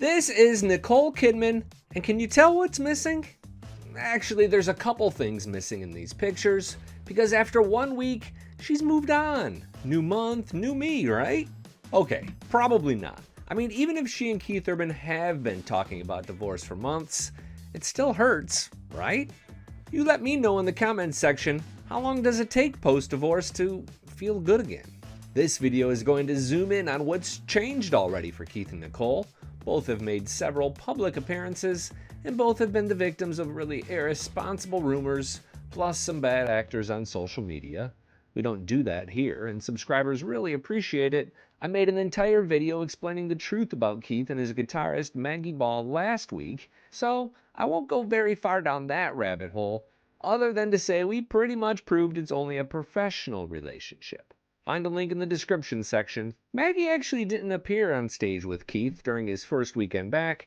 This is Nicole Kidman, and can you tell what's missing? Actually, there's a couple things missing in these pictures, because after 1 week, she's moved on. New month, new me, right? Okay, probably not. I mean, even if she and Keith Urban have been talking about divorce for months, it still hurts, right? You let me know in the comments section, how long does it take post-divorce to feel good again? This video is going to zoom in on what's changed already for Keith and Nicole. Both have made several public appearances, and both have been the victims of really irresponsible rumors, plus some bad actors on social media. We don't do that here, and subscribers really appreciate it. I made an entire video explaining the truth about Keith and his guitarist Maggie Baugh last week, so I won't go very far down that rabbit hole, other than to say we pretty much proved it's only a professional relationship. Find a link in the description section. Maggie actually didn't appear on stage with Keith during his first weekend back,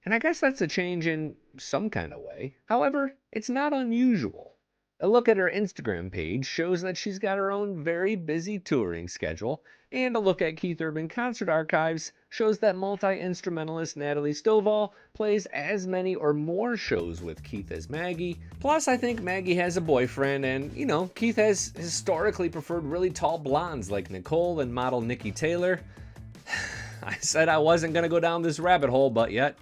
and I guess that's a change in some kind of way. However, it's not unusual. A look at her Instagram page shows that she's got her own very busy touring schedule, and a look at Keith Urban concert archives shows that multi-instrumentalist Natalie Stovall plays as many or more shows with Keith as Maggie. Plus, I think Maggie has a boyfriend, and Keith has historically preferred really tall blondes like Nicole and model Nikki Taylor. I said I wasn't gonna go down this rabbit hole, but yet,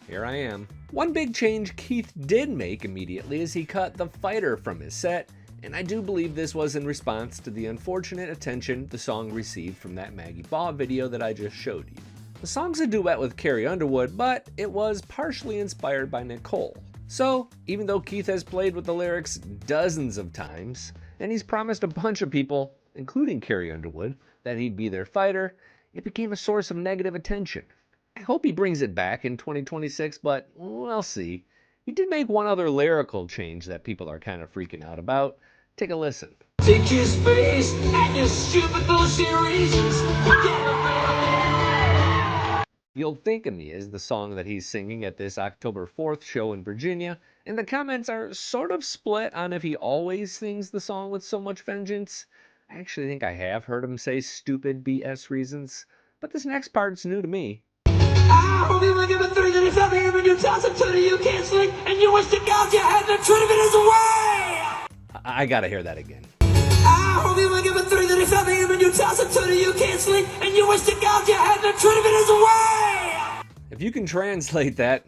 here I am. One big change Keith did make immediately is he cut The Fighter from his set, and I do believe this was in response to the unfortunate attention the song received from that Maggie Baugh video that I just showed you. The song's a duet with Carrie Underwood, but it was partially inspired by Nicole. So, even though Keith has played with the lyrics dozens of times, and he's promised a bunch of people, including Carrie Underwood, that he'd be their fighter, it became a source of negative attention. I hope he brings it back in 2026, but we'll see. He did make one other lyrical change that people are kind of freaking out about. Take a listen. Take your space and your stupid bullshit reasons. You'll Think of Me is the song that he's singing at this October 4th show in Virginia, and the comments are sort of split on if he always sings the song with so much vengeance. I actually think I have heard him say stupid BS reasons, but this next part's new to me. I hope you look at the three that if I'm here when you toss it to the you can't sleep and you wish to God you hadn't treated it as a way. I gotta hear that again. I hope you look at the three that if I'm here when you toss it to the you can't sleep and you wish to God you hadn't treated it as a way. If you can translate that,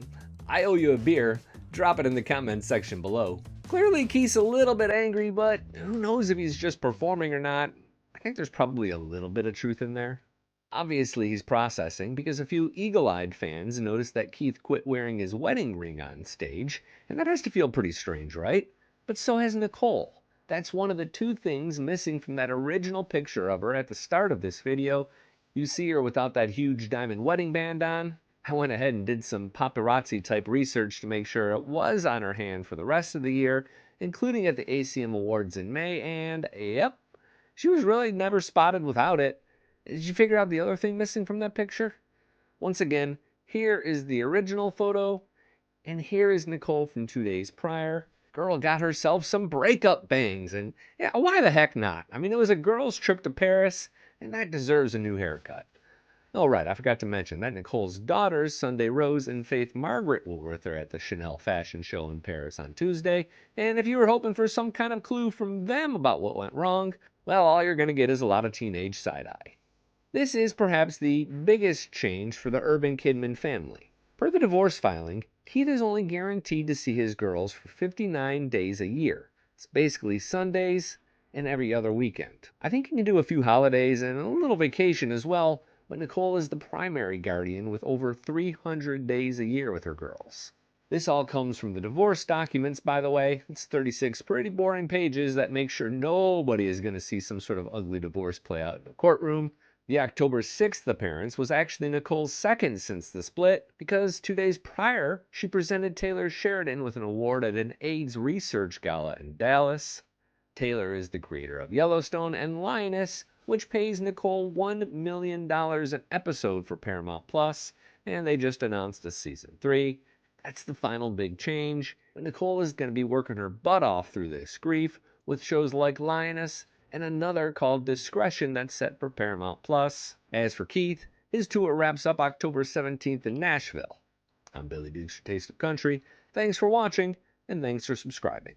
I owe you a beer. Drop it in the comments section below. Clearly Keith's a little bit angry, but who knows if he's just performing or not. I think there's probably a little bit of truth in there. Obviously he's processing because a few eagle-eyed fans noticed that Keith quit wearing his wedding ring on stage, and that has to feel pretty strange, right? But so has Nicole. That's one of the two things missing from that original picture of her at the start of this video. You see her without that huge diamond wedding band on. I went ahead and did some paparazzi type research to make sure it was on her hand for the rest of the year, including at the ACM Awards in May, and yep, she was really never spotted without it. Did you figure out the other thing missing from that picture? Once again, here is the original photo, and here is Nicole from 2 days prior. Girl got herself some breakup bangs, and yeah, why the heck not? I mean, it was a girl's trip to Paris, and that deserves a new haircut. Oh right, I forgot to mention that Nicole's daughters, Sunday Rose and Faith Margaret, were with her at the Chanel fashion show in Paris on Tuesday, and if you were hoping for some kind of clue from them about what went wrong, well, all you're gonna get is a lot of teenage side-eye. This is perhaps the biggest change for the Urban Kidman family. Per the divorce filing, Keith is only guaranteed to see his girls for 59 days a year. It's basically Sundays and every other weekend. I think he can do a few holidays and a little vacation as well, but Nicole is the primary guardian with over 300 days a year with her girls. This all comes from the divorce documents, by the way. It's 36 pretty boring pages that make sure nobody is going to see some sort of ugly divorce play out in the courtroom. The October 6th appearance was actually Nicole's second since the split, because 2 days prior, she presented Taylor Sheridan with an award at an AIDS research gala in Dallas. Taylor is the creator of Yellowstone and Lioness, which pays Nicole $1 million an episode for Paramount Plus, and they just announced a season 3. That's the final big change, but Nicole is going to be working her butt off through this grief with shows like Lioness and another called Discretion that's set for Paramount Plus. As for Keith, His tour wraps up October 17th in Nashville. I'm Billy Dukes, your Taste of Country. Thanks for watching, and thanks for subscribing.